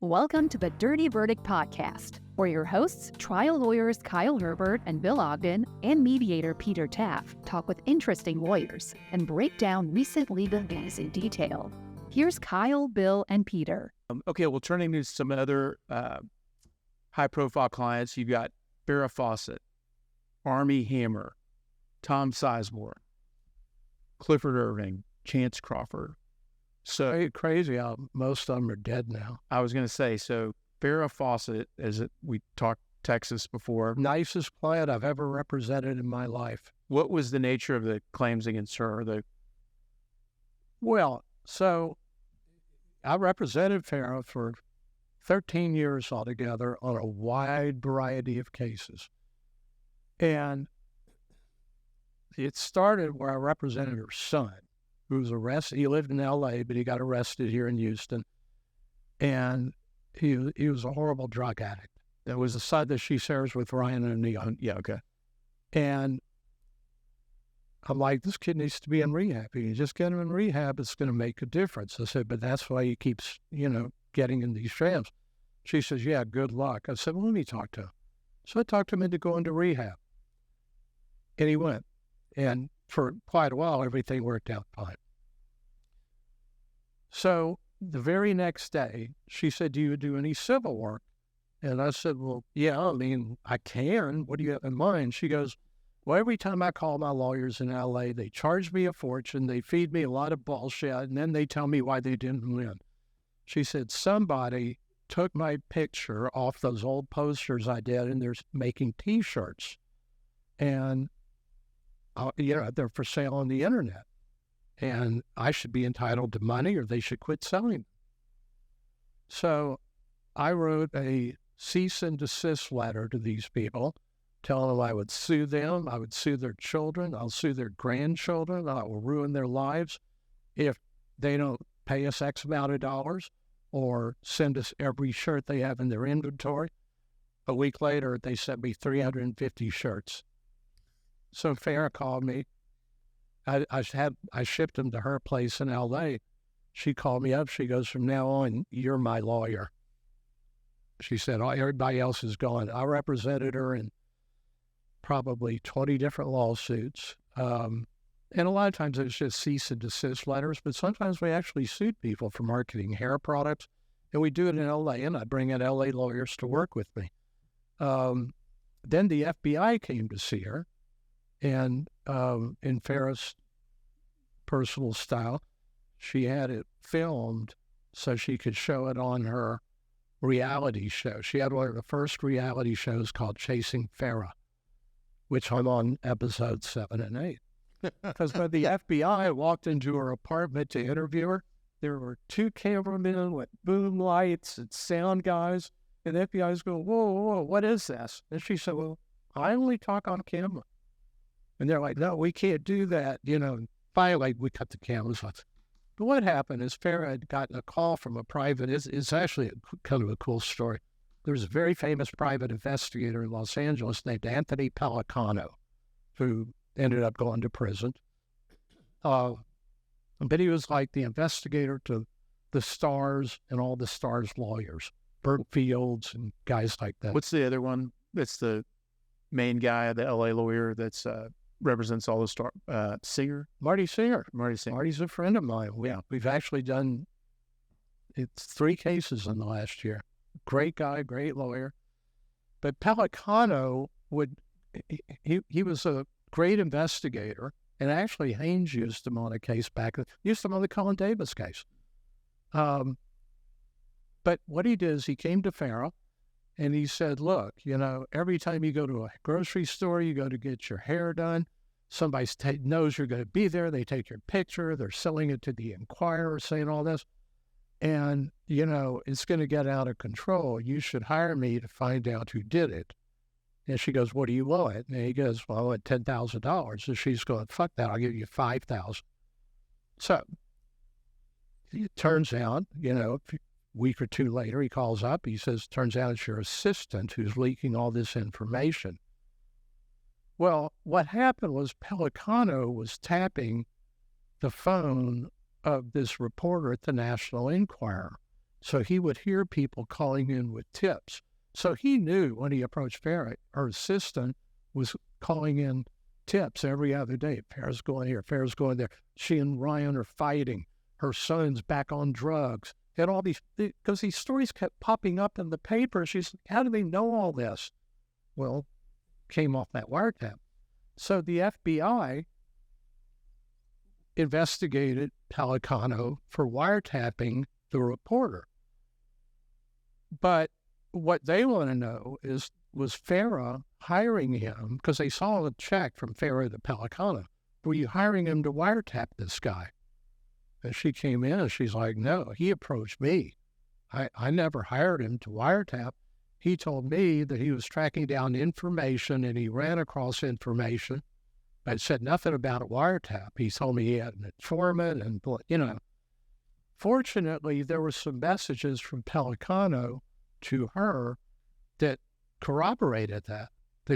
Welcome to the Dirty Verdict Podcast, where your hosts, trial lawyers Kyle Herbert and Bill Ogden, and mediator Peter Taff, talk with interesting lawyers and break down recent legal news in detail. Here's Kyle, Bill, and Peter. Okay, well, turning to some other high-profile clients, you've got Farrah Fawcett, Armie Hammer, Tom Sizemore, Clifford Irving, Chance Crawford. So Hey, crazy how most of them are dead now. I was going to say, so Farrah Fawcett, we talked Texas before. Nicest client I've ever represented in my life. What was the nature of the claims against her? Well, so I represented Farrah for 13 years altogether on a wide variety of cases. And it started where I represented her son, who was arrested. He lived in L.A., but he got arrested here in Houston. And he was a horrible drug addict. That was the son that she shares with Ryan and Neon. Yeah, okay. And I'm like, this kid needs to be in rehab. You just get him in rehab, it's going to make a difference. I said, but that's why he keeps, getting in these jams. She says, yeah, good luck. I said, well, let me talk to him. So I talked him into going to rehab. And he went. And for quite a while, everything worked out fine. So the very next day, she said, do you do any civil work? And I said, well, yeah, I can. What do you have in mind? She goes, well, every time I call my lawyers in L.A., they charge me a fortune, they feed me a lot of bullshit, and then they tell me why they didn't win. She said, somebody took my picture off those old posters I did, and they're making T-shirts. And, they're for sale on the internet. And I should be entitled to money, or they should quit selling them. So I wrote a cease and desist letter to these people, telling them I would sue them, I would sue their children, I'll sue their grandchildren, I will ruin their lives if they don't pay us X amount of dollars or send us every shirt they have in their inventory. A week later, they sent me 350 shirts. So Farrah called me. I shipped them to her place in L.A. She called me up. She goes, from now on, you're my lawyer. She said, everybody else is gone. I represented her in probably 20 different lawsuits. And a lot of times it's just cease and desist letters, but sometimes we actually sued people for marketing hair products, and we do it in L.A., and I bring in L.A. lawyers to work with me. Then the FBI came to see her, and in Farrah's personal style, she had it filmed so she could show it on her reality show. She had one of the first reality shows called Chasing Farrah, which I'm on episodes 7 and 8. Because when the FBI walked into her apartment to interview her, there were 2 cameramen with boom lights and sound guys, and the FBI's going, whoa, what is this? And she said, well, I only talk on camera. And they're like, no, we can't do that. Finally, we cut the cameras off. But what happened is Farrah had gotten a call from a private, it's actually kind of a cool story. There was a very famous private investigator in Los Angeles named Anthony Pellicano, who ended up going to prison. But he was like the investigator to the stars and all the stars' lawyers, Burt Fields and guys like that. What's the other one? That's the main guy, the L.A. lawyer that's represents all the star Singer? Marty Singer. Marty Singer. Marty's a friend of mine. We've actually done 3 cases in the last year. Great guy, great lawyer. But Pellicano he was a great investigator, and actually Haynes used him on a case used him on the Colin Davis case. But what he did is he came to Farrah, and he said, look, every time you go to a grocery store, you go to get your hair done, somebody knows you're going to be there, they take your picture, they're selling it to the Inquirer, saying all this, and, it's going to get out of control. You should hire me to find out who did it. And she goes, what do you want? And he goes, well, I want $10,000. And she's going, fuck that, I'll give you $5,000. So it turns out, a week or 2 later, he calls up. He says, turns out it's your assistant who's leaking all this information. Well, what happened was Pellicano was tapping the phone of this reporter at the National Enquirer. So he would hear people calling in with tips. So he knew when he approached Farrah, her assistant was calling in tips every other day. Farrah's going here, Farrah's going there. She and Ryan are fighting. Her son's back on drugs. And all these, because these stories kept popping up in the paper. She's, how do they know all this? Well, came off that wiretap. So the FBI investigated Pelicano for wiretapping the reporter. But what they want to know is, was Farrah hiring him? Because they saw a check from Farrah to Pelicano. Were you hiring him to wiretap this guy? And she came in and she's like, no, he approached me. I never hired him to wiretap. He told me that he was tracking down information and he ran across information, but said nothing about a wiretap. He told me he had an informant and, you know. Fortunately, there were some messages from Pelicano to her that corroborated that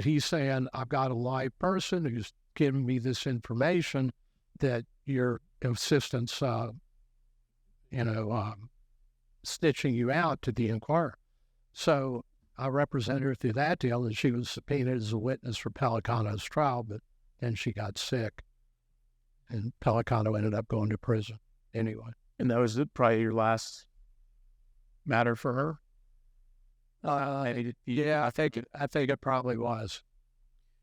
he's saying, I've got a live person who's giving me this information that your assistant's, snitching you out to the Inquirer. So I represented her through that deal, and she was subpoenaed as a witness for Pelicano's trial, but then she got sick, and Pelicano ended up going to prison anyway. And that was probably your last matter for her? Yeah, I think it probably was.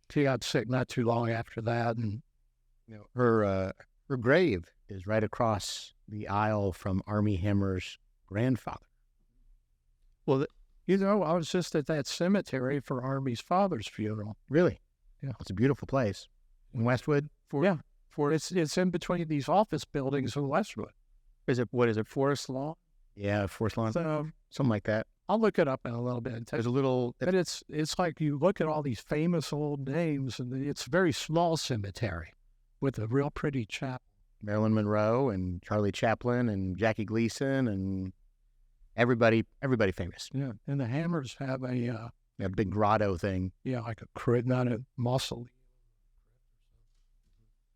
She got sick not too long after that, and her grave is right across the aisle from Armie Hammer's grandfather. Well, I was just at that cemetery for Armie's father's funeral. Really? Yeah, it's a beautiful place in Westwood. It's in between these office buildings in Westwood. What is it, Forest Lawn? Yeah, Forest Lawn, so, something like that. I'll look it up in a little bit. There's a little, but it's like you look at all these famous old names, and it's a very small cemetery with a real pretty chapel. Marilyn Monroe and Charlie Chaplin and Jackie Gleason and everybody famous. Yeah, and the Hammers have a big grotto thing. Yeah, like a crypt, not a mausoleum.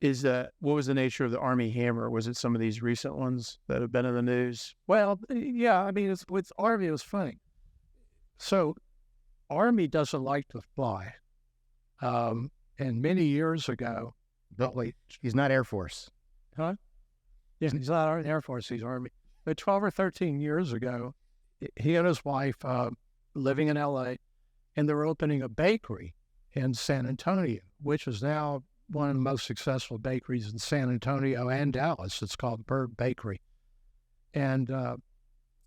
What was the nature of the Armie Hammer? Was it some of these recent ones that have been in the news? Well, yeah, I mean, with Armie, it was funny. So Armie doesn't like to fly. And many years ago... But wait, he's not Air Force. Huh? Yeah, he's not Air Force, he's Army. But 12 or 13 years ago, he and his wife living in L.A., and they were opening a bakery in San Antonio, which is now one of the most successful bakeries in San Antonio and Dallas. It's called Bird Bakery. And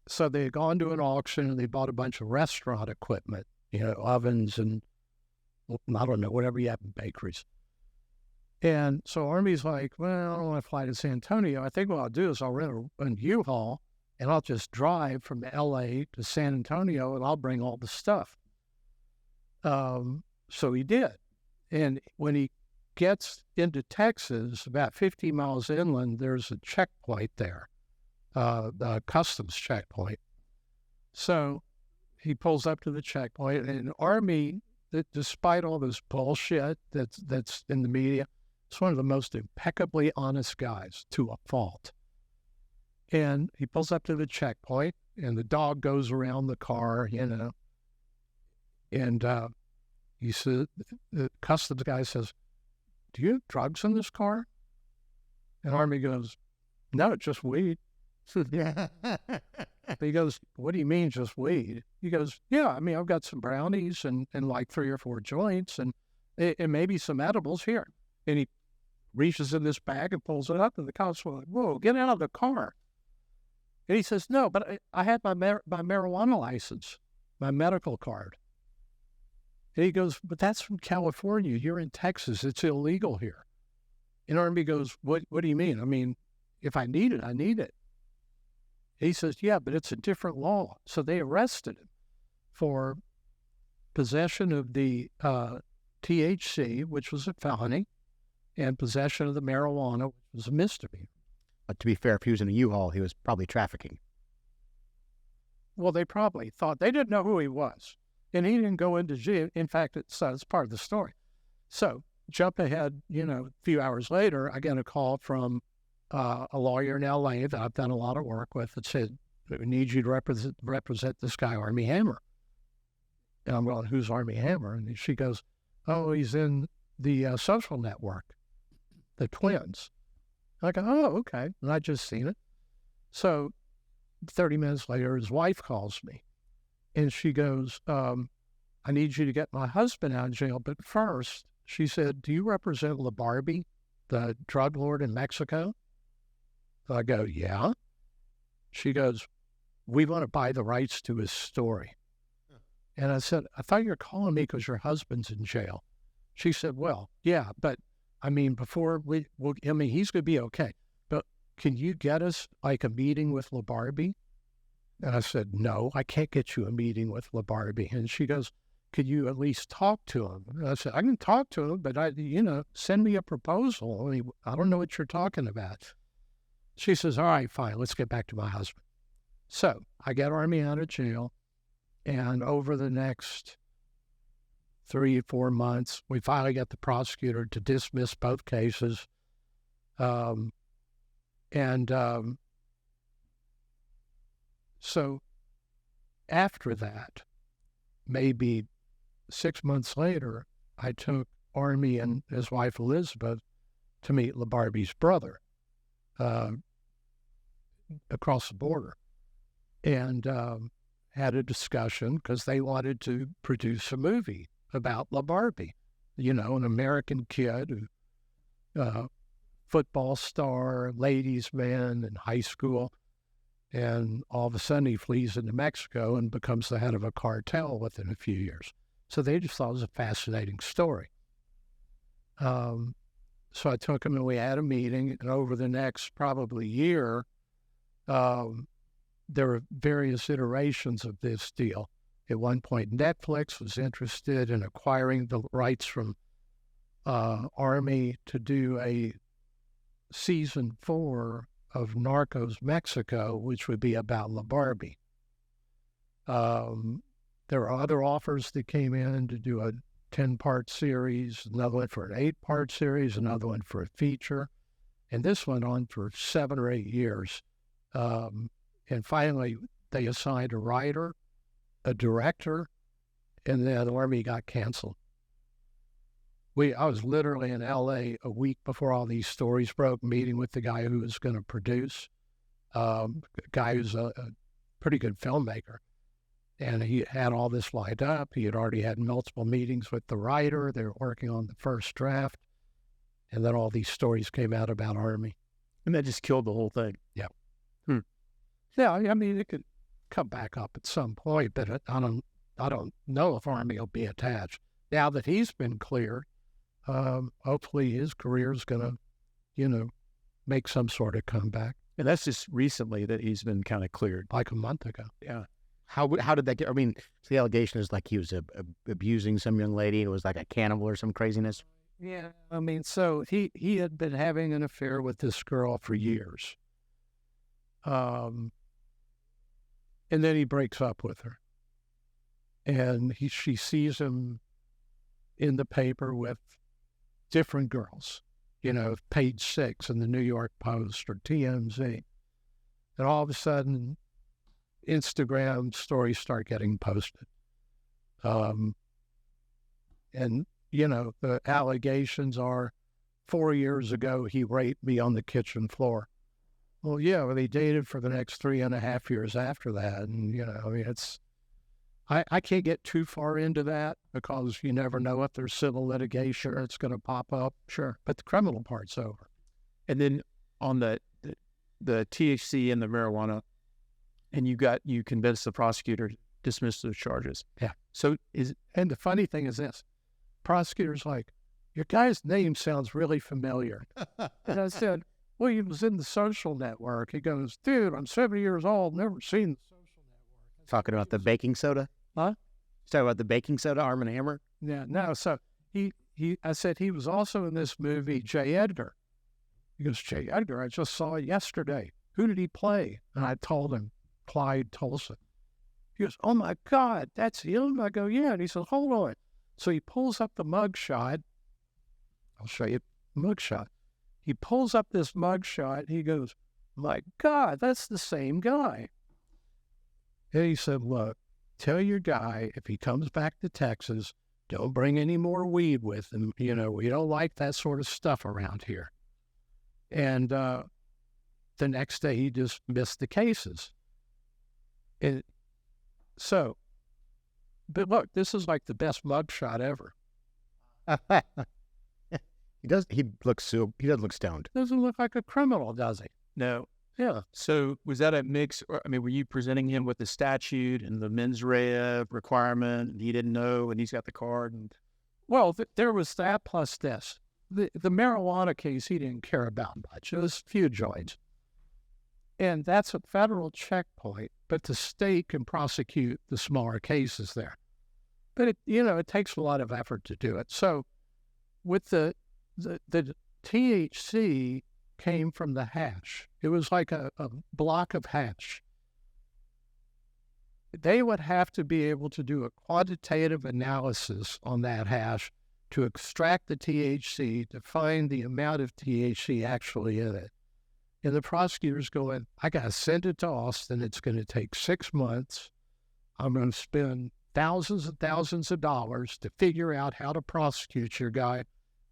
so they had gone to an auction, and they bought a bunch of restaurant equipment, ovens and, I don't know, whatever you have in bakeries. And so Armie's like, well, I don't want to fly to San Antonio. I think what I'll do is I'll rent a U-Haul, and I'll just drive from L.A. to San Antonio, and I'll bring all the stuff. So he did. And when he gets into Texas, about 50 miles inland, there's a checkpoint there, a customs checkpoint. So he pulls up to the checkpoint, and Armie, despite all this bullshit that's in the media, is one of the most impeccably honest guys to a fault. And he pulls up to the checkpoint, and the dog goes around the car, and he said, the customs guy says, do you have drugs in this car? And Armie goes, no, just weed. He goes, what do you mean just weed? He goes, yeah, I mean, I've got some brownies and like 3 or 4 joints and maybe some edibles here. And he reaches in this bag and pulls it up, and the cops were like, whoa, get out of the car. And he says, no, but I had my marijuana license, my medical card. And he goes, but that's from California. You're in Texas. It's illegal here. And Armie goes, what do you mean? I mean, if I need it, I need it. He says, yeah, but it's a different law. So they arrested him for possession of the THC, which was a felony, and possession of the marijuana, which was a misdemeanor. But to be fair, if he was in a U-Haul, he was probably trafficking. Well, they probably thought. They didn't know who he was. And he didn't go into jail. In fact, it's part of the story. So jump ahead, a few hours later, I get a call from a lawyer in L.A. that I've done a lot of work with that said, we need you to represent this guy, Armie Hammer. And I'm going, who's Armie Hammer? And she goes, oh, he's in the Social Network, the twins. I go, oh, okay. And I just seen it. So 30 minutes later, his wife calls me. And she goes, I need you to get my husband out of jail. But first, she said, do you represent LaBarbie, the drug lord in Mexico? So I go, yeah. She goes, we want to buy the rights to his story. And I said, I thought you were calling me because your husband's in jail. She said, well, yeah, but I mean, he's going to be okay. But can you get us like a meeting with LaBarbie? And I said, no, I can't get you a meeting with LaBarbie. And she goes, could you at least talk to him? And I said, I can talk to him, but send me a proposal. I mean, I don't know what you're talking about. She says, all right, fine, let's get back to my husband. So I get Armie out of jail, and over the next 3 or 4 months, we finally get the prosecutor to dismiss both cases. So after that, maybe 6 months later, I took Armie and his wife Elizabeth to meet LaBarbie's brother across the border, and had a discussion because they wanted to produce a movie about LaBarbie, an American kid who football star, ladies' man in high school, and all of a sudden he flees into Mexico and becomes the head of a cartel within a few years. So they just thought it was a fascinating story. So I took him and we had a meeting, and over the next probably year, there were various iterations of this deal. At one point, Netflix was interested in acquiring the rights from Armie to do a season 4 of Narcos Mexico, which would be about LaBarbie. There were other offers that came in to do a 10-part series, another one for an 8-part series, another one for a feature. And this went on for 7 or 8 years. And finally, they assigned a writer, a director, and then Armie got canceled. I was literally in L.A. a week before all these stories broke, meeting with the guy who was going to produce, a guy who's a pretty good filmmaker. And he had all this lined up. He had already had multiple meetings with the writer. They were working on the first draft. And then all these stories came out about Armie. And that just killed the whole thing. Yeah. Yeah, I mean, it could come back up at some point, but I don't know if Armie will be attached. Now that he's been cleared, hopefully his career is going to, make some sort of comeback. And that's just recently that he's been kind of cleared. Like a month ago. Yeah. How did that get? I mean, so the allegation is like he was abusing some young lady. It was like a cannibal or some craziness. Yeah, I mean, so he had been having an affair with this girl for years. And then he breaks up with her. And she sees him in the paper with different girls, page 6 in the New York Post or TMZ. And all of a sudden, Instagram stories start getting posted. And, the allegations are 4 years ago, he raped me on the kitchen floor. Well, yeah, they dated for the next 3.5 years after that. And, I can't get too far into that because you never know if there's civil litigation or it's going to pop up. Sure. But the criminal part's over. And then on the THC and the marijuana, and you convinced the prosecutor to dismiss those charges. Yeah. So and the funny thing is this, prosecutor's like, your guy's name sounds really familiar. And I said, well, he was in the Social Network. He goes, dude, I'm 70 years old, never seen the Social Network. Talking about the baking soda? Huh? Talking about the baking soda, Armie Hammer? Yeah, no. So I said he was also in this movie, J. Edgar. He goes, J. Edgar, I just saw it yesterday. Who did he play? And I told him, Clyde Tulsa. He goes, oh my God, that's him? I go, yeah. And he says, hold on. So he pulls up the mugshot. I'll show you the mugshot. He pulls up this mugshot. He goes, my God, that's the same guy. And he said, look, tell your guy if he comes back to Texas, don't bring any more weed with him. You know, we don't like that sort of stuff around here. And the next day, he just missed the cases. And so, but look, this is like the best mugshot ever. He doesn't look stoned. Doesn't look like a criminal, does he? No. Yeah. So was that a mix? I mean, were you presenting him with the statute and the mens rea requirement, and he didn't know, and he's got the card? And Well, there was that plus this. The marijuana case he didn't care about much. It was a few joints. And that's a federal checkpoint, but the state can prosecute the smaller cases there. But it takes a lot of effort to do it. So with the THC came from the hash. It was like a block of hash. They would have to be able to do a quantitative analysis on that hash to extract the THC, to find the amount of THC actually in it. And the prosecutor's going, I got to send it to Austin. It's going to take 6 months. I'm going to spend thousands and thousands of dollars to figure out how to prosecute your guy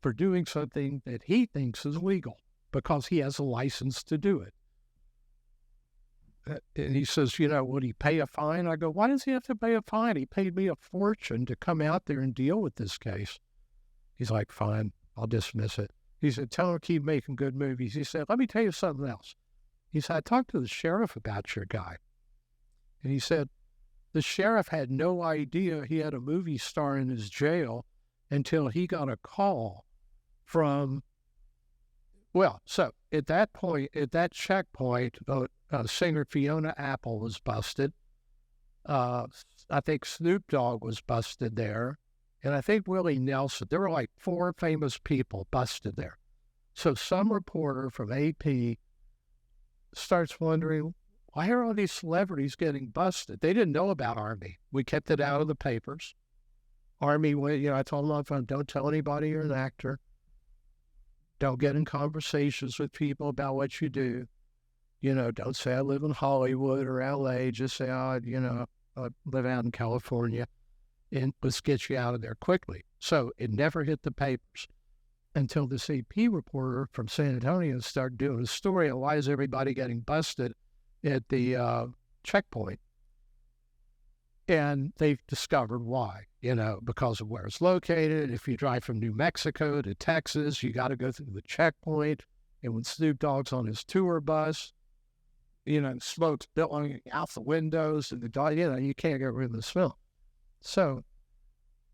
for doing something that he thinks is legal because he has a license to do it. And he says, would he pay a fine? I go, why does he have to pay a fine? He paid me a fortune to come out there and deal with this case. He's like, fine, I'll dismiss it. He said, tell him to keep making good movies. He said, let me tell you something else. He said, I talked to the sheriff about your guy. And he said, the sheriff had no idea he had a movie star in his jail until he got a call from, so at that point, at that checkpoint, singer Fiona Apple was busted. I think Snoop Dogg was busted there. And I think Willie Nelson. There were like 4 famous people busted there. So some reporter from AP starts wondering, why are all these celebrities getting busted? They didn't know about Armie. We kept it out of the papers. Armie went, I told him on the phone, don't tell anybody you're an actor. Don't get in conversations with people about what you do. Don't say I live in Hollywood or LA. Just say, I live out in California. And let's get you out of there quickly. So it never hit the papers until this AP reporter from San Antonio started doing a story on why is everybody getting busted at the checkpoint. And they've discovered why, because of where it's located. If you drive from New Mexico to Texas, you got to go through the checkpoint. And when Snoop Dogg's on his tour bus, smoke's billowing out the windows and the dog, you can't get rid of the smell. So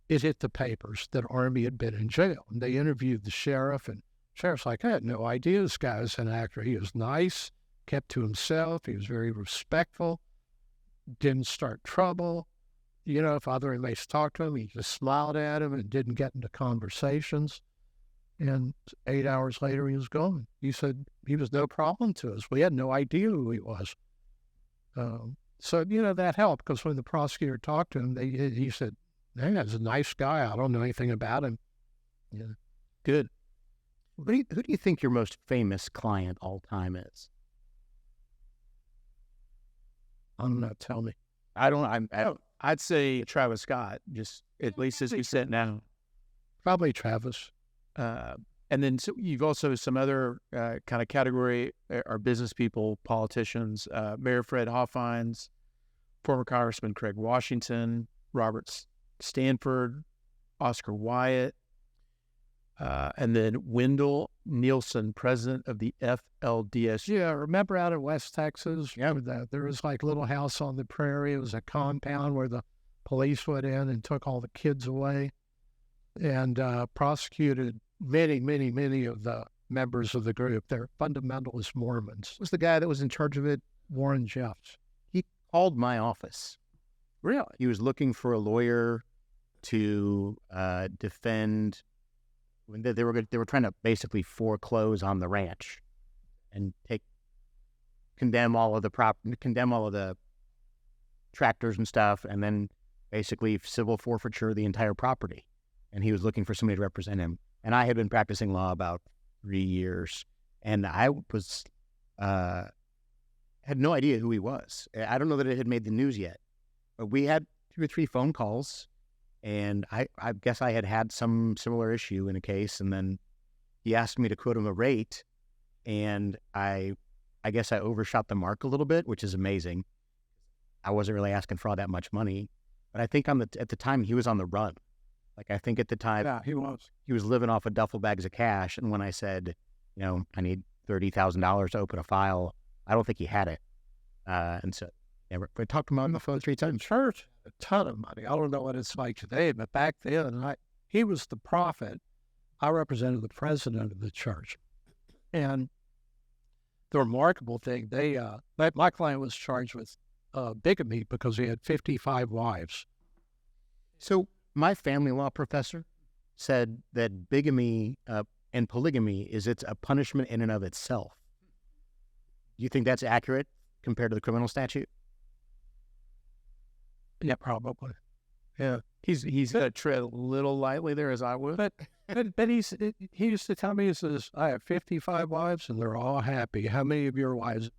it hit the papers that Armie had been in jail. And they interviewed the sheriff, and the sheriff's like, I had no idea this guy was an actor. He was nice, kept to himself. He was very respectful, didn't start trouble. If other inmates talked to him, he just smiled at him and didn't get into conversations. And 8 hours later, he was gone. He said he was no problem to us. We had no idea who he was. So, that helped because when the prosecutor talked to him, he said, hey, that's a nice guy. I don't know anything about him. Yeah. Good. Who do you think your most famous client all time is? I don't know. Tell me. I'd say Travis Scott, just at least as we sit now. Probably Travis. And then you've also some other kind of category are business people, politicians, Mayor Fred Hoffines, former Congressman Craig Washington, Robert Stanford, Oscar Wyatt, and then Wendell Nielsen, president of the FLDS. Yeah, remember out in West Texas? Yeah, there was like a little house on the prairie. It was a compound where the police went in and took all the kids away and prosecuted many of the members of the group. They're fundamentalist Mormons. Was the guy that was in charge of it Warren Jeffs? He called my office. Really? He was looking for a lawyer to defend. When they were trying to basically foreclose on the ranch and condemn all of the tractors and stuff, and then basically civil forfeiture the entire property. And he was looking for somebody to represent him. And I had been practicing law about 3 years, and I was had no idea who he was. I don't know that it had made the news yet. We had 2 or 3 phone calls, and I guess I had some similar issue in a case, and then he asked me to quote him a rate, and I guess I overshot the mark a little bit, which is amazing. I wasn't really asking for all that much money, but I think at the time he was on the run. Like, I think at the time he was living off of duffel bags of cash, and when I said, I need $30,000 to open a file, I don't think he had it. And so, we talked to him on the phone 3 times. Church, a ton of money. I don't know what it's like today, but back then, he was the prophet. I represented the president of the church. And the remarkable thing, my client was charged with bigamy because he had 55 wives. So my family law professor said that bigamy and polygamy is a punishment in and of itself. Do you think that's accurate compared to the criminal statute? Yeah, probably. Yeah, He's going to tread a little lightly there, as I would. but he used to tell me, he says, I have 55 wives and they're all happy. How many of your wives?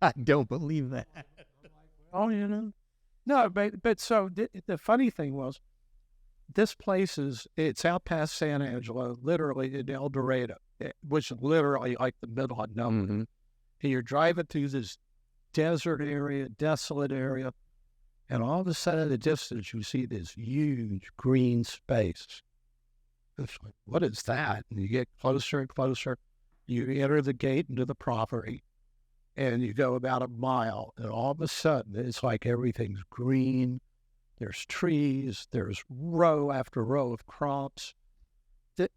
I don't believe that. Oh, no, but so the funny thing was, this place it's out past San Angelo, literally in El Dorado, which is literally like the middle of nowhere. Mm-hmm. And you're driving through this desert area, desolate area, and all of a sudden in the distance you see this huge green space. It's like, what is that? And you get closer and closer. You enter the gate into the property, and you go about a mile, and all of a sudden it's like everything's green. There's trees. There's row after row of crops.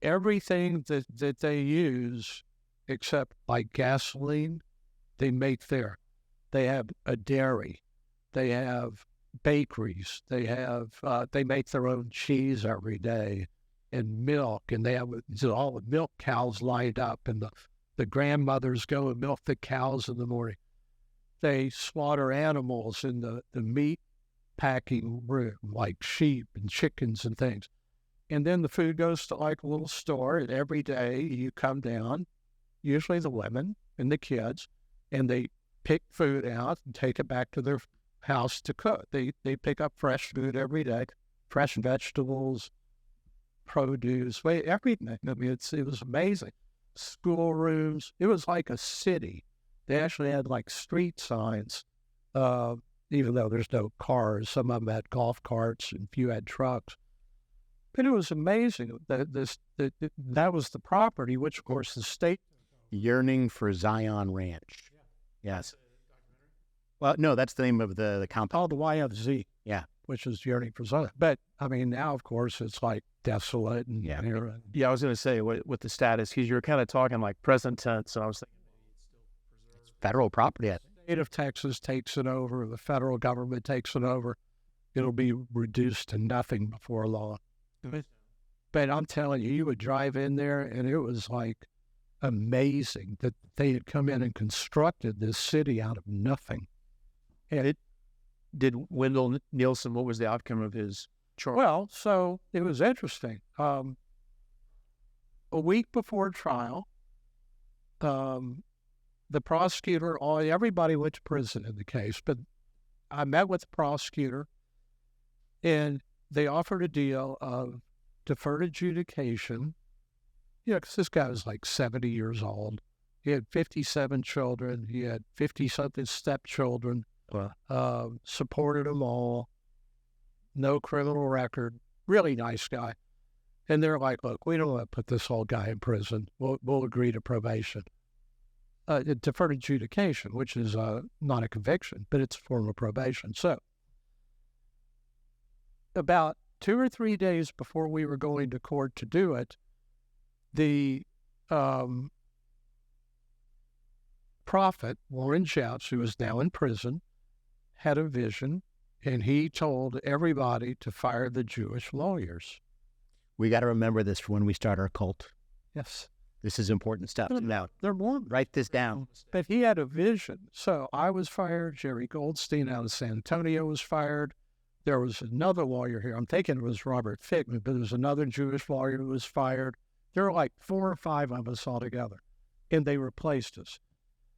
Everything that they use, except like gasoline, they make there. They have a dairy. They have bakeries. They make their own cheese every day, and milk. And they have all the milk cows lined up, and the grandmothers go and milk the cows in the morning. They slaughter animals in the meat packing room, like sheep and chickens and things. And then the food goes to like a little store, and every day you come down, usually the women and the kids, and they pick food out and take it back to their house to cook. They pick up fresh food every day, fresh vegetables, produce, everything. I mean, it was amazing. Schoolrooms. It was like a city. They actually had like street signs, even though there's no cars. Some of them had golf carts and a few had trucks. But it was amazing that was the property, which of course the state. Yearning for Zion Ranch. Yes. Well, no, that's the name of the compound. Oh, the YFZ. Yeah. Which is Yearning for Zion. But, I mean, now, of course, it's like desolate. And, Yeah. Yeah, I was going to say with the status, because you're kind of talking like present tense, and I was thinking It's federal property. the state of Texas takes it over. The federal government takes it over. It'll be reduced to nothing before long. But I'm telling you, you would drive in there, and it was like amazing that they had come in and constructed this city out of nothing. And did Wendell Nielsen, what was the outcome of his charge? Well, so it was interesting. A week before trial, the prosecutor, everybody went to prison in the case, but I met with the prosecutor, and they offered a deal of deferred adjudication. Because this guy was like 70 years old. He had 57 children. He had 50-something stepchildren. Supported them all. No criminal record. Really nice guy. And they're like, look, we don't want to put this old guy in prison. We'll agree to probation. Deferred adjudication, which is not a conviction, but it's a form of probation. So about 2 or 3 days before we were going to court to do it, the prophet, Warren Jeffs, who is now in prison, had a vision, and he told everybody to fire the Jewish lawyers. We got to remember this for when we start our cult. Yes. This is important stuff. Now, They're Mormon. write this down. But he had a vision. So I was fired. Jerry Goldstein out of San Antonio was fired. There was another lawyer here. I'm thinking it was Robert Figman, but there was another Jewish lawyer who was fired. There were like 4 or 5 of us all together, and they replaced us.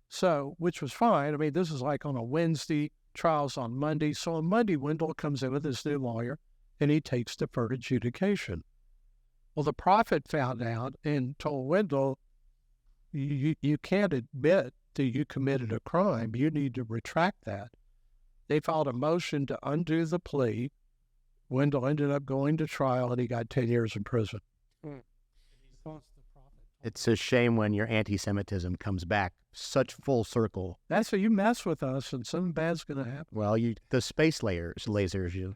So, which was fine. I mean, this is like on a Wednesday. Trial's on Monday. So on Monday, Wendell comes in with his new lawyer, and he takes deferred adjudication. Well, the prophet found out and told Wendell, you can't admit that you committed a crime. You need to retract that. They filed a motion to undo the plea. Wendell ended up going to trial, and he got 10 years in prison. It's a shame when your anti-Semitism comes back such full circle. That's what you mess with us, and something bad's going to happen. Well, the space lasers you.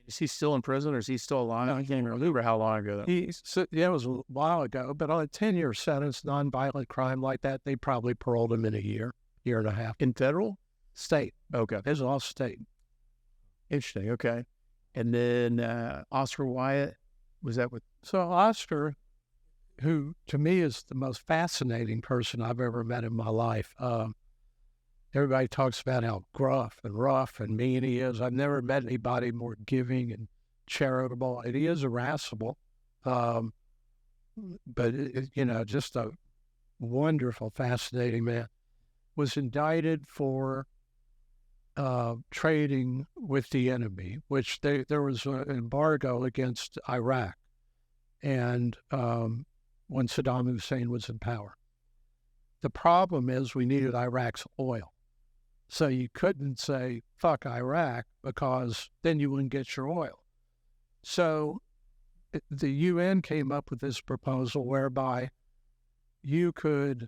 Is he still in prison or is he still alive? I can't remember how long ago. Yeah, it was a while ago, but on a 10-year sentence, nonviolent crime like that, they probably paroled him in a year and a half. In federal? State. Okay. It was all state. Interesting. Okay. And then Oscar Wyatt, was that with? So Oscar, who to me is the most fascinating person I've ever met in my life. Everybody talks about how gruff and rough and mean he is. I've never met anybody more giving and charitable. And he is irascible, but just a wonderful, fascinating man. Was indicted for trading with the enemy, which there was an embargo against Iraq, and when Saddam Hussein was in power. The problem is we needed Iraq's oil. So you couldn't say, fuck Iraq, because then you wouldn't get your oil. So the UN came up with this proposal whereby the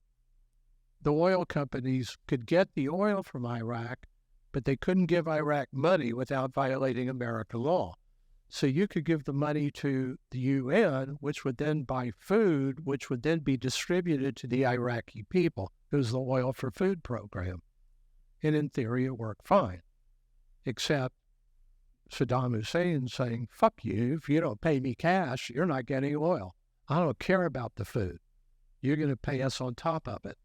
oil companies could get the oil from Iraq, but they couldn't give Iraq money without violating American law. So you could give the money to the UN, which would then buy food, which would then be distributed to the Iraqi people. It was the Oil for Food program. And in theory, it worked fine, except Saddam Hussein saying, fuck you, if you don't pay me cash, you're not getting oil. I don't care about the food. You're going to pay us on top of it.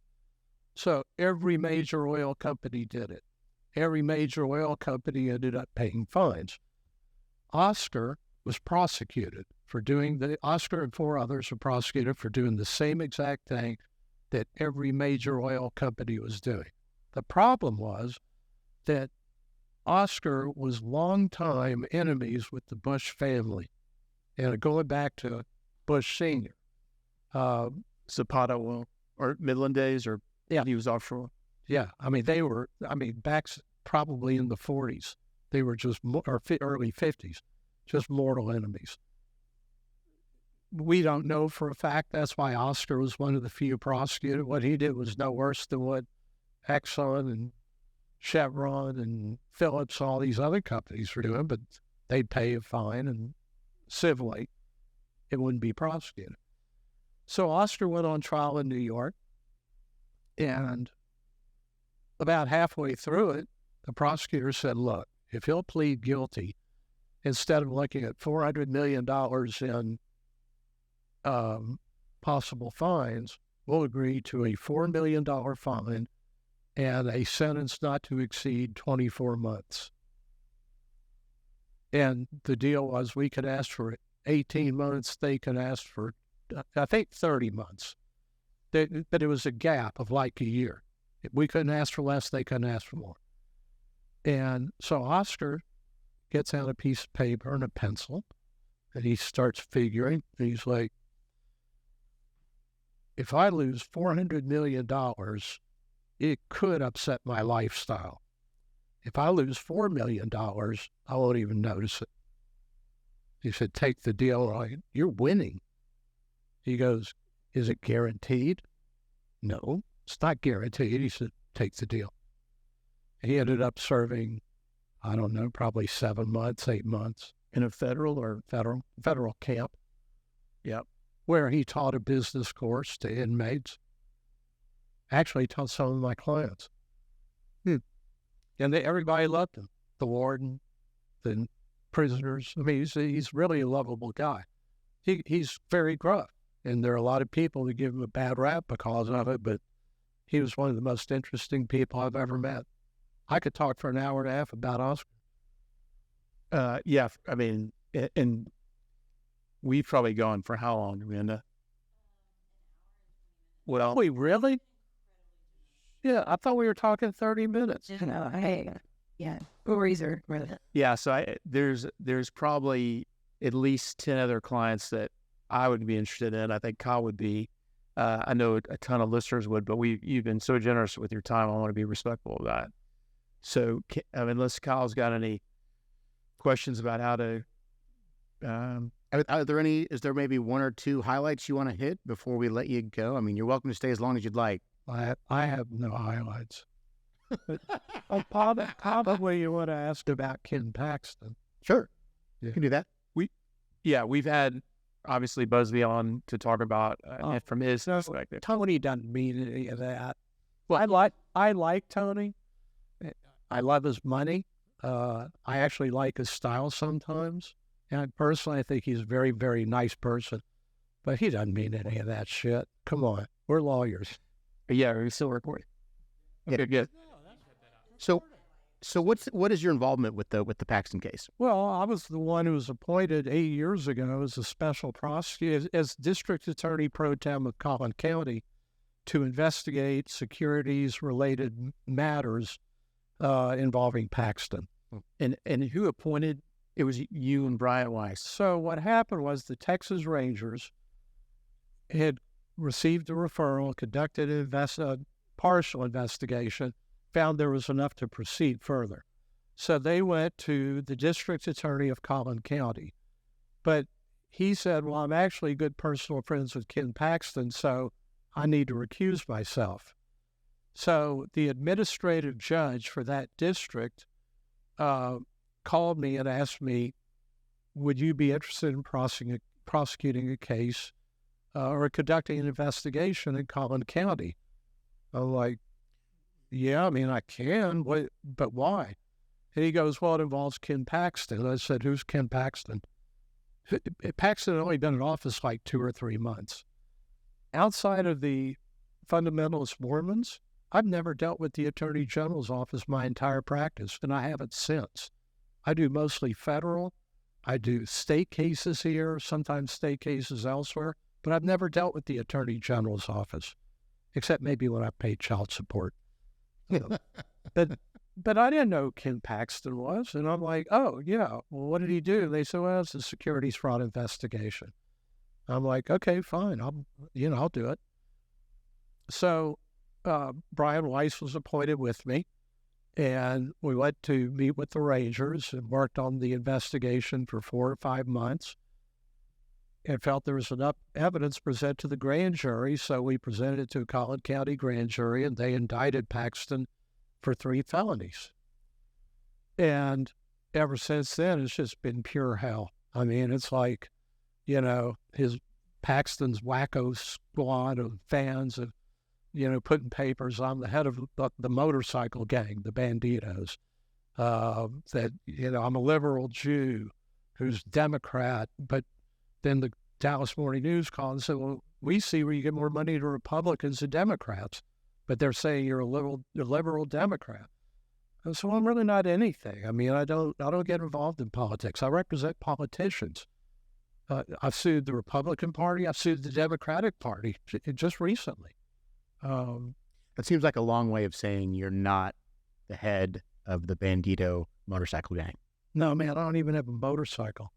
So every major oil company did it. Every major oil company ended up paying fines. Oscar was prosecuted for Oscar and 4 others were prosecuted for doing the same exact thing that every major oil company was doing. The problem was that Oscar was longtime enemies with the Bush family. And going back to Bush Sr. Zapata oil or Midland days or yeah, he was offshore. Yeah. Back probably in the 40s, they were just, or early 50s, just mortal enemies. We don't know for a fact. That's why Oscar was one of the few prosecuted. What he did was no worse than what Exxon and Chevron and Phillips, all these other companies were doing, but they'd pay a fine and civilly it wouldn't be prosecuted. So Oscar went on trial in New York, and about halfway through it, the prosecutor said, look, if he'll plead guilty, instead of looking at $400 million in possible fines, we'll agree to a $4 million fine and a sentence not to exceed 24 months. And the deal was we could ask for 18 months, they could ask for, I think, 30 months. But it was a gap of like a year. We couldn't ask for less, they couldn't ask for more. And so Oscar gets out a piece of paper and a pencil, and he starts figuring. And he's like, if I lose $400 million, it could upset my lifestyle. If I lose $4 million, I won't even notice it. He said, take the deal. You're winning. He goes, is it guaranteed? No, it's not guaranteed. He said, take the deal. He ended up serving, I don't know, probably 7 months, 8 months. In a federal camp. Yep. Where he taught a business course to inmates. Actually taught some of my clients. And everybody loved him. The warden, the prisoners. I mean, he's really a lovable guy. He's very gruff. And there are a lot of people that give him a bad rap because of it, but he was one of the most interesting people I've ever met. I could talk for an hour and a half about Oscar. Yeah, I mean, and we've probably gone for how long, Amanda? Well, we really? Yeah, I thought we were talking 30 minutes. No, hey. Yeah, stories are relevant. Yeah, so there's probably at least 10 other clients that I would be interested in. I think Kyle would be. I know a ton of listeners would, but you've been so generous with your time. I want to be respectful of that. So, unless Kyle's got any questions about how to. Are there any? Is there maybe one or two highlights you want to hit before we let you go? I mean, you're welcome to stay as long as you'd like. I have no highlights. Probably you want to ask about Ken Paxton. Sure, Yeah. you can do that. We've had obviously Busby on to talk about from his perspective. Tony doesn't mean any of that. Well, I like Tony. I love his money. I actually like his style sometimes. And personally, I think he's a very, very nice person. But he doesn't mean any of that shit. Come on. We're lawyers. Yeah, we're still recording. Okay, good. So what is your involvement with the Paxton case? Well, I was the one who was appointed 8 years ago as a special prosecutor, as district attorney pro tem of Collin County, to investigate securities-related matters involving Paxton. And who appointed? It was you and Brian Weiss. So what happened was the Texas Rangers had received a referral, conducted a partial investigation, found there was enough to proceed further. So they went to the district attorney of Collin County. But he said, well, I'm actually good personal friends with Ken Paxton, so I need to recuse myself. So the administrative judge for that district called me and asked me, would you be interested in prosecuting a case or conducting an investigation in Collin County? I'm like, yeah, I mean, I can, but why? And he goes, well, it involves Ken Paxton. And I said, who's Ken Paxton? Paxton had only been in office like 2 or 3 months. Outside of the fundamentalist Mormons, I've never dealt with the Attorney General's office my entire practice, and I haven't since. I do mostly federal. I do state cases here, sometimes state cases elsewhere, but I've never dealt with the Attorney General's office, except maybe when I paid child support. But I didn't know who Ken Paxton was, and I'm like, oh, yeah, well, what did he do? They said, well, it's a securities fraud investigation. I'm like, okay, fine, I'll do it. So Brian Weiss was appointed with me, and we went to meet with the Rangers and worked on the investigation for 4 or 5 months and felt there was enough evidence presented to the grand jury, so we presented it to a Collin County grand jury, and they indicted Paxton for 3 felonies. And ever since then, it's just been pure hell. I mean, it's like, his Paxton's wacko squad of fans of, putting papers. I'm the head of the motorcycle gang, the Banditos. That, I'm a liberal Jew who's Democrat, but then the Dallas Morning News called and said, well, we see where you get more money to Republicans than Democrats, but they're saying you're a liberal Democrat. And so I'm really not anything. I mean, I don't get involved in politics. I represent politicians. I've sued the Republican Party. I've sued the Democratic Party just recently. That seems like a long way of saying you're not the head of the Bandito motorcycle gang. No, man, I don't even have a motorcycle.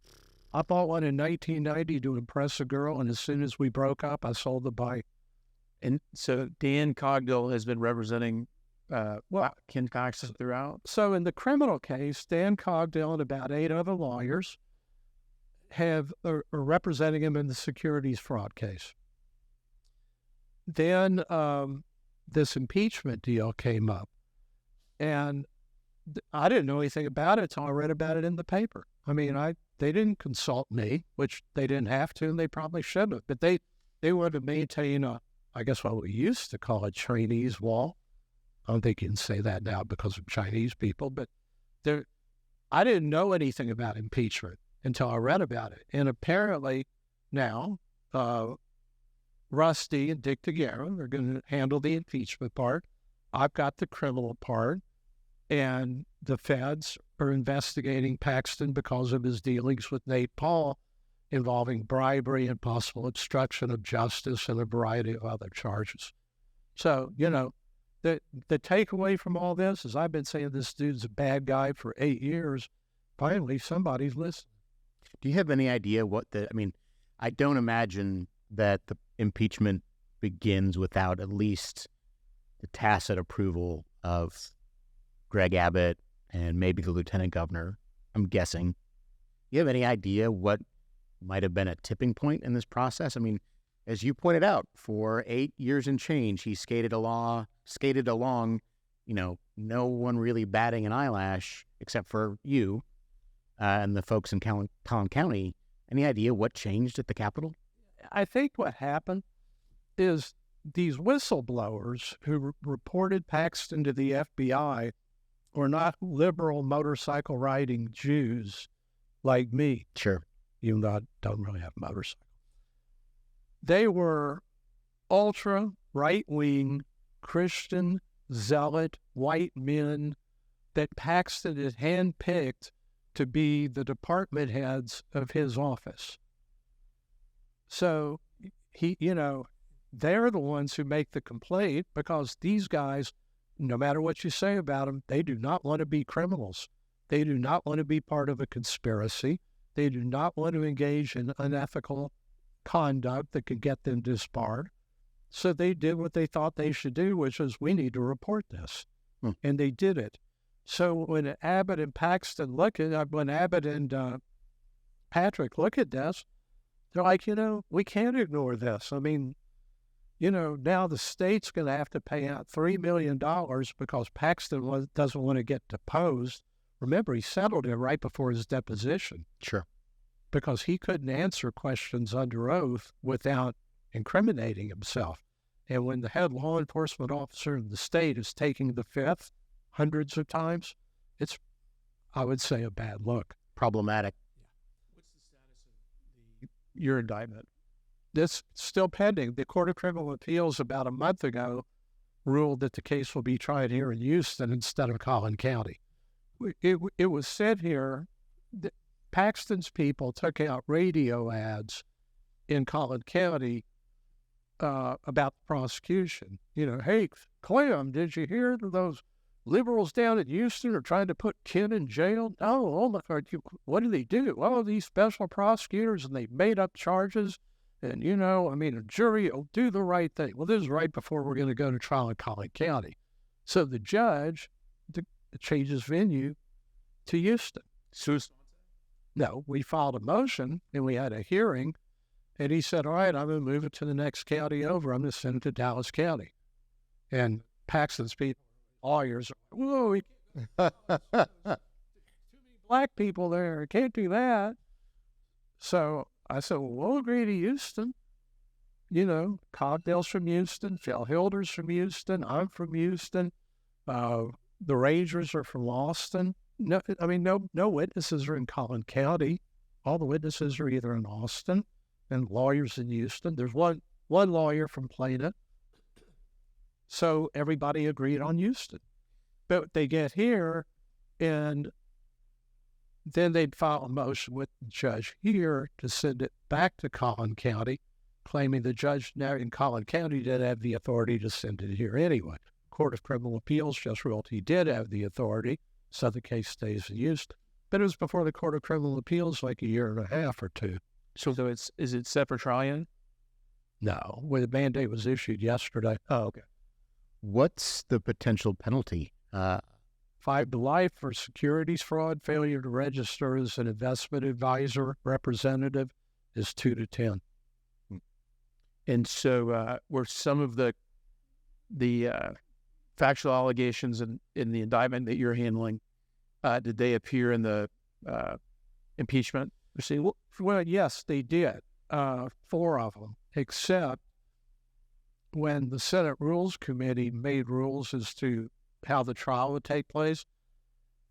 I bought one in 1990 to impress a girl, and as soon as we broke up, I sold the bike. And so Dan Cogdill has been representing Ken Paxton throughout? So in the criminal case, Dan Cogdill and about 8 other lawyers are representing him in the securities fraud case. Then this impeachment deal came up, and I didn't know anything about it until I read about it in the paper. I mean, they didn't consult me, which they didn't have to, and they probably shouldn't have. But they wanted to maintain I guess what we used to call a Chinese wall. I don't think you can say that now because of Chinese people, but I didn't know anything about impeachment until I read about it. And apparently now Rusty and Dick DeGuerra are going to handle the impeachment part. I've got the criminal part, and the feds are investigating Paxton because of his dealings with Nate Paul involving bribery and possible obstruction of justice and a variety of other charges. So, the takeaway from all this is I've been saying this dude's a bad guy for 8 years. Finally, somebody's listening. Do you have any idea I don't imagine that the impeachment begins without at least the tacit approval of Greg Abbott and maybe the lieutenant governor, I'm guessing. You have any idea what might have been a tipping point in this process? I mean, as you pointed out, for 8 years and change, he skated along, no one really batting an eyelash except for you and the folks in Collin County. Any idea what changed at the Capitol? I think what happened is these whistleblowers who reported Paxton to the FBI were not liberal motorcycle riding Jews like me. Sure. Even though I don't really have a motorcycle. They were ultra right-wing, Christian, zealot, white men that Paxton had handpicked to be the department heads of his office. So, they're the ones who make the complaint because these guys, no matter what you say about them, they do not want to be criminals. They do not want to be part of a conspiracy. They do not want to engage in unethical conduct that could get them disbarred. So they did what they thought they should do, which is we need to report this. And they did it. So when Abbott and Paxton when Abbott and Patrick look at this, they're like, we can't ignore this. I mean, now the state's going to have to pay out $3 million because Paxton doesn't want to get deposed. Remember, he settled it right before his deposition. Sure. Because he couldn't answer questions under oath without incriminating himself. And when the head law enforcement officer in the state is taking the fifth hundreds of times, it's, I would say, a bad look. Problematic. What's the status of your indictment? This still pending. The Court of Criminal Appeals about a month ago ruled that the case will be tried here in Houston instead of Collin County. It was said here that Paxton's people took out radio ads in Collin County about the prosecution. Hey, Clem, did you hear that those liberals down in Houston are trying to put Ken in jail? Oh my God, what do they do? Well, these special prosecutors, and they made up charges. And, a jury will do the right thing. Well, this is right before we're going to go to trial in Collin County. So the judge changes venue to Houston. No, we filed a motion, and we had a hearing, and he said, all right, I'm going to move it to the next county over. I'm going to send it to Dallas County. And Paxton's people, lawyers, whoa, too many black people there. Can't do that. So I said, well, we'll agree to Houston. Cogdale's from Houston. Phil Hilder's from Houston. I'm from Houston. The Rangers are from Austin. No witnesses are in Collin County. All the witnesses are either in Austin and lawyers in Houston. There's one lawyer from Plano. So everybody agreed on Houston. But they get here, and then they'd file a motion with the judge here to send it back to Collin County, claiming the judge now in Collin County didn't have the authority to send it here anyway. Court of Criminal Appeals just ruled he did have the authority, so the case stays in Houston. But it was before the Court of Criminal Appeals like a year and a half or two. So is it set for trial yet? No, the mandate was issued yesterday. Oh, okay. What's the potential penalty? 5 to life for securities fraud. Failure to register as an investment advisor representative is 2 to 10. And so were some of the factual allegations in the indictment that you're handling, did they appear in the impeachment proceeding? Well, yes, they did. 4 of them, except when the Senate Rules Committee made rules as to how the trial would take place,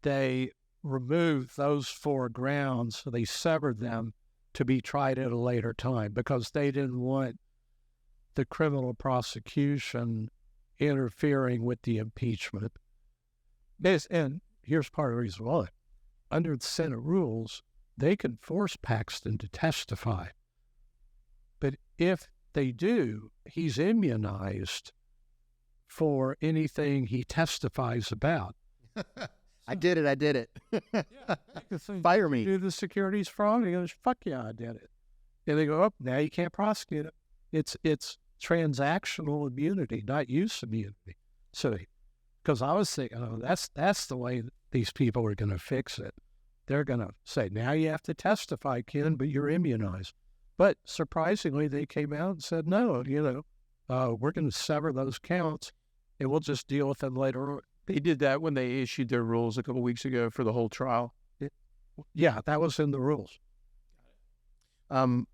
they removed those 4 grounds. So they severed them to be tried at a later time because they didn't want the criminal prosecution interfering with the impeachment. And here's part of the reason why. Under the Senate rules, they can force Paxton to testify. But if they do, he's immunized for anything he testifies about. I did it. Fire me. Do the securities fraud? He goes, fuck yeah, I did it. And they go, oh, now you can't prosecute it. It's transactional immunity, not use immunity. So, because I was thinking, oh, that's the way these people are going to fix it. They're going to say, now you have to testify, Ken, but you're immunized. But surprisingly, they came out and said, no, we're going to sever those counts and we'll just deal with them later on. They did that when they issued their rules a couple weeks ago for the whole trial. Yeah, that was in the rules. I'm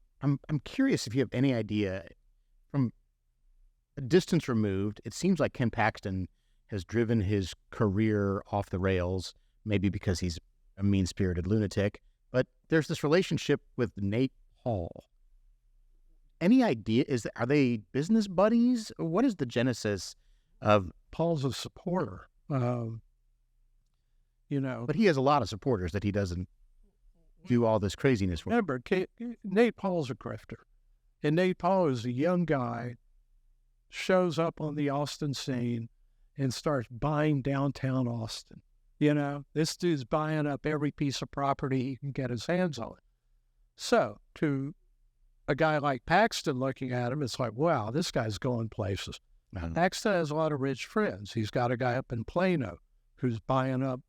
curious if you have any idea, from a distance removed, it seems like Ken Paxton has driven his career off the rails, maybe because he's a mean-spirited lunatic, but there's this relationship with Nate Paul. Any idea? Are they business buddies? Or what is the genesis of... Paul's a supporter, But he has a lot of supporters that he doesn't do all this craziness with. Remember, Nate Paul's a grifter. And Nate Paul is a young guy, shows up on the Austin scene and starts buying downtown Austin. This dude's buying up every piece of property he can get his hands on. So, to a guy like Paxton looking at him, it's like, wow, this guy's going places. Uh-huh. Paxton has a lot of rich friends. He's got a guy up in Plano who's buying up,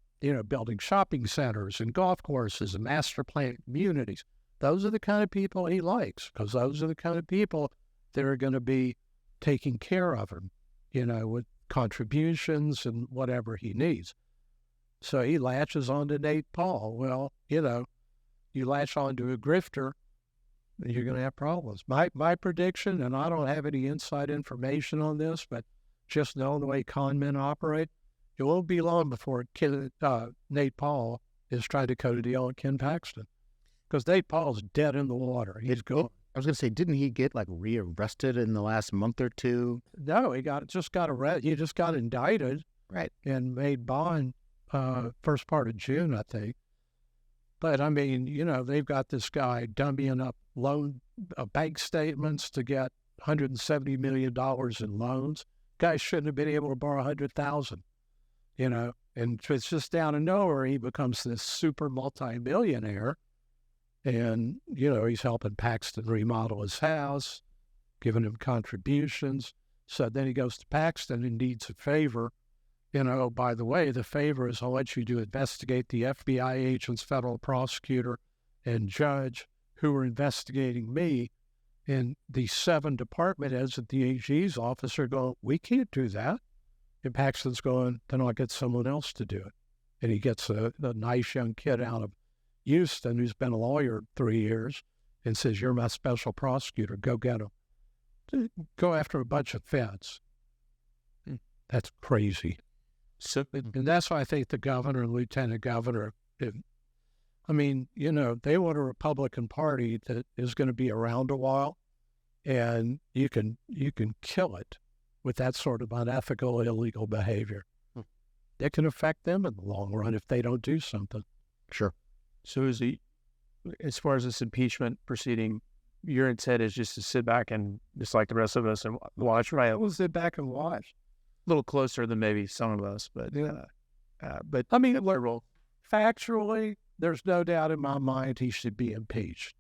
building shopping centers and golf courses and master plan communities. Those are the kind of people he likes, because those are the kind of people that are going to be taking care of him, with contributions and whatever he needs. So he latches on to Nate Paul. Well, you latch on to a grifter, you're going to have problems. My prediction, and I don't have any inside information on this, but just knowing the way con men operate, it won't be long before Nate Paul is trying to cut a deal on Ken Paxton, because Nate Paul's dead in the water. He's gone. I was going to say, didn't he get rearrested in the last month or two? No, he just got arrested. He just got indicted, right, and made bond first part of June, I think. But I mean, they've got this guy dummying up bank statements to get $170 million in loans. Guy shouldn't have been able to borrow $100,000. And it's just down of nowhere, he becomes this super multi-millionaire. And, he's helping Paxton remodel his house, giving him contributions. So then he goes to Paxton and needs a favor. By the way, the favor is, I want you to investigate the FBI agents, federal prosecutor, and judge who are investigating me. And the 7 department heads at the AG's office are going, we can't do that. And Paxton's going, then I'll get someone else to do it. And he gets a nice young kid out of Houston who's been a lawyer 3 years and says, you're my special prosecutor, go get him. Go after a bunch of feds. That's crazy. So, and that's why I think the governor and lieutenant governor, they want a Republican Party that is going to be around a while, and you can kill it with that sort of unethical, illegal behavior. It can affect them in the long run if they don't do something. Sure. So as far as this impeachment proceeding, your intent is just to sit back and, just like the rest of us, and watch, right? We'll sit back and watch. A little closer than maybe some of us, but I mean, look, factually, there's no doubt in my mind he should be impeached.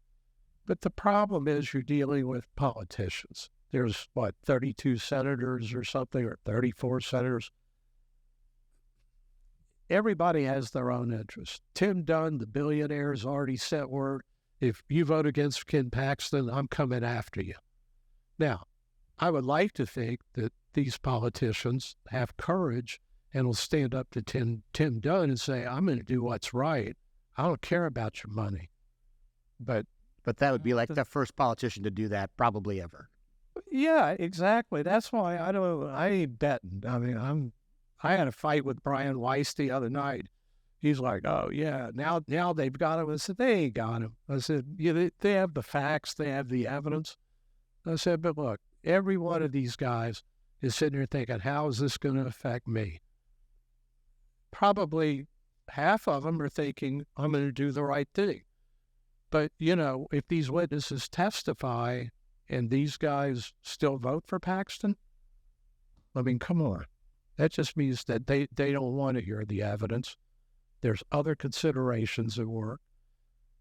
But the problem is you're dealing with politicians. There's 32 senators or something, or 34 senators. Everybody has their own interest. Tim Dunn, the billionaire, has already sent word, if you vote against Ken Paxton, I'm coming after you. Now, I would like to think that these politicians have courage and will stand up to Tim Dunn and say, I'm going to do what's right. I don't care about your money. But that would be like the first politician to do that probably ever. Yeah, exactly. That's why I ain't betting. I mean, I had a fight with Brian Weiss the other night. He's like, oh, yeah, now they've got him. I said, they ain't got him. I said, they have the facts, they have the evidence. I said, but look, every one of these guys is sitting here thinking, how is this going to affect me? Probably half of them are thinking, I'm going to do the right thing. But, if these witnesses testify and these guys still vote for Paxton, I mean, come on. That just means that they don't want to hear the evidence. There's other considerations at work.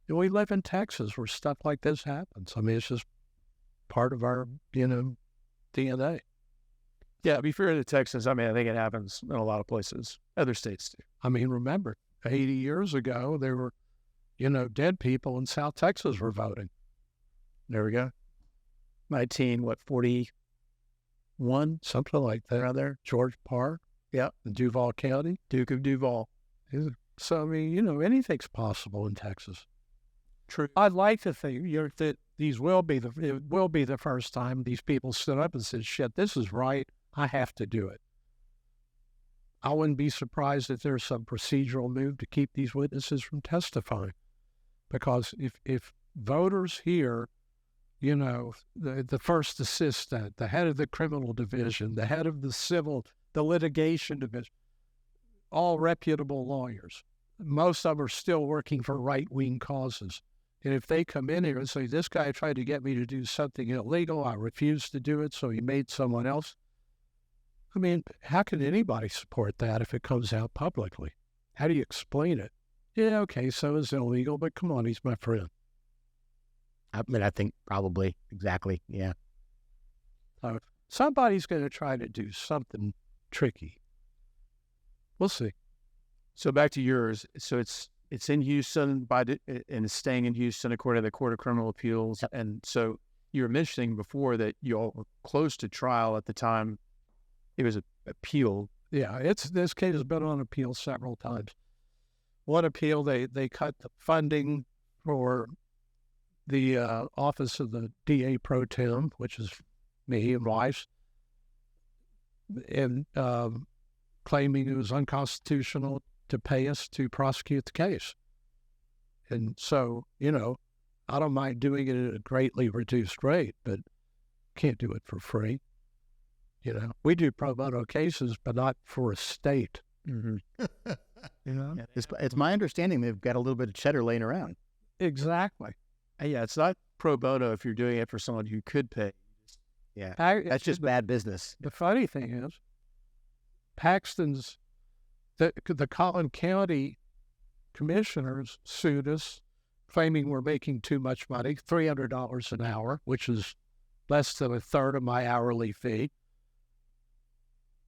And we live in Texas where stuff like this happens. I mean, it's just part of our, DNA. Yeah, to be fair to Texas, I mean, I think it happens in a lot of places, other states too. I mean, remember, 80 years ago, there were, dead people in South Texas were voting. There we go. 41? Something like that. Around there. George Park. Yeah. In Duval County. Duke of Duval. So, I mean, anything's possible in Texas. True. I'd like to think that it will be the first time these people stood up and said, shit, this is right. I have to do it. I wouldn't be surprised if there's some procedural move to keep these witnesses from testifying. Because if voters hear, the first assistant, the head of the criminal division, the head of the litigation division, all reputable lawyers, most of them are still working for right-wing causes. And if they come in here and say, this guy tried to get me to do something illegal, I refused to do it, so he made someone else. I mean, how can anybody support that if it comes out publicly? How do you explain it? Yeah, okay, so it's illegal, but come on, he's my friend. I mean, I think probably, exactly, yeah. Somebody's going to try to do something tricky. We'll see. So back to yours. So it's in Houston and it's staying in Houston according to the Court of Criminal Appeals. Yep. And so you were mentioning before that you all were close to trial at the time it was appealed. Yeah, this case has been on appeal several times. One appeal, they cut the funding for the office of the DA pro tem, which is me and Weiss, and claiming it was unconstitutional to pay us to prosecute the case. And so, I don't mind doing it at a greatly reduced rate, but can't do it for free. We do pro bono cases, but not for a state. Mm-hmm. Yeah. It's my understanding they've got a little bit of cheddar laying around. Exactly. Yeah, it's not pro bono if you're doing it for someone who could pay. Yeah, that's just bad business. The funny thing is, Paxton's, the Collin County commissioners sued us, claiming we're making too much money, $300 an hour, which is less than a third of my hourly fee.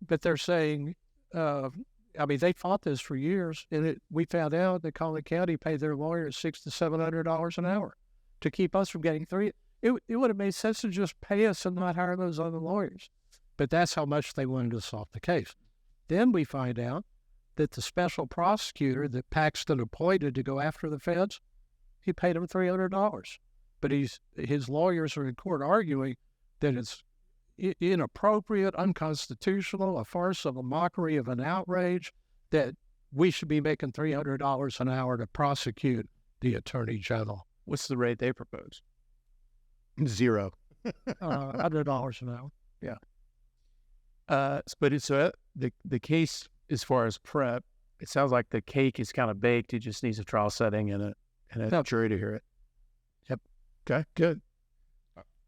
But they're saying, they fought this for years, and we found out that Collin County paid their lawyers $600 to $700 an hour to keep us from getting $300. It would have made sense to just pay us and not hire those other lawyers. But that's how much they wanted us off the case. Then we find out that the special prosecutor that Paxton appointed to go after the feds, he paid him $300. But his lawyers are in court arguing that it's inappropriate, unconstitutional, a farce of a mockery of an outrage, that we should be making $300 an hour to prosecute the attorney general. What's the rate they propose? $0. $100 an hour. Yeah. But it's the case as far as prep, it sounds like the cake is kind of baked. It just needs a trial setting and a jury to hear it. Yep. Okay, good.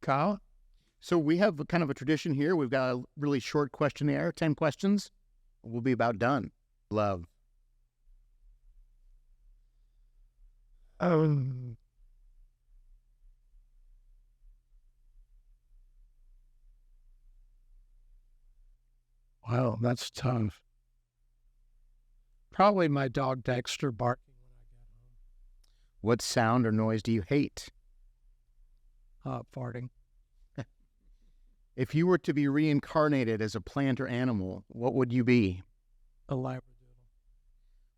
Kyle? So we have kind of a tradition here. We've got a really short questionnaire, 10 questions. We'll be about done. Love. Wow, that's tough. Probably my dog Dexter barking when I get home. What sound or noise do you hate? Farting. If you were to be reincarnated as a plant or animal, what would you be? A labradoodle.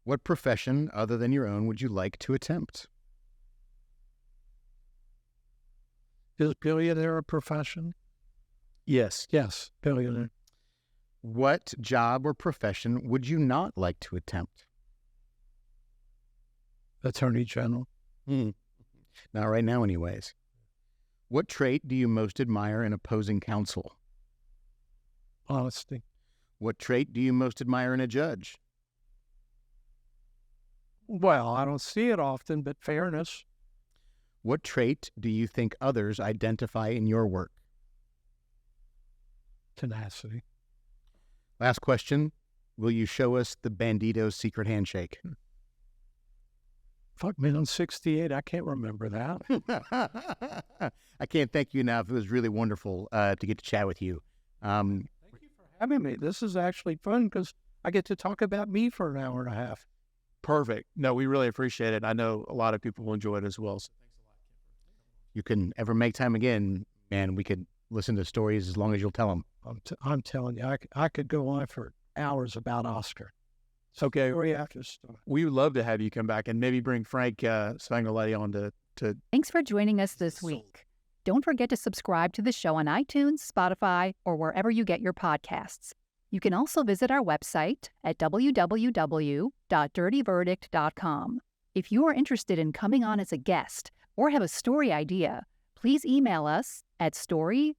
What profession other than your own would you like to attempt? Is billionaire a profession? Yes. Yes, billionaire. What job or profession would you not like to attempt? Attorney General. Not right now, anyways. What trait do you most admire in opposing counsel? Honesty. What trait do you most admire in a judge? Well, I don't see it often, but fairness. What trait do you think others identify in your work? Tenacity. Last question. Will you show us the Bandito's secret handshake? Fuck, man, I'm 68. I can't remember that. I can't thank you enough. It was really wonderful to get to chat with you. Thank you for having me. This is actually fun because I get to talk about me for an hour and a half. Perfect. No, we really appreciate it. I know a lot of people will enjoy it as well. So thanks a lot, Ken. You can ever make time again, man. We could listen to stories as long as you'll tell them. I'm telling you, I could go on for hours about Oscar. So Okay. story after story. We would love to have you come back and maybe bring Frank Spangaletti on to Thanks for joining us this week. Don't forget to subscribe to the show on iTunes, Spotify, or wherever you get your podcasts. You can also visit our website at www.dirtyverdict.com. If you are interested in coming on as a guest or have a story idea, please email us at story@dirtyverdict.com.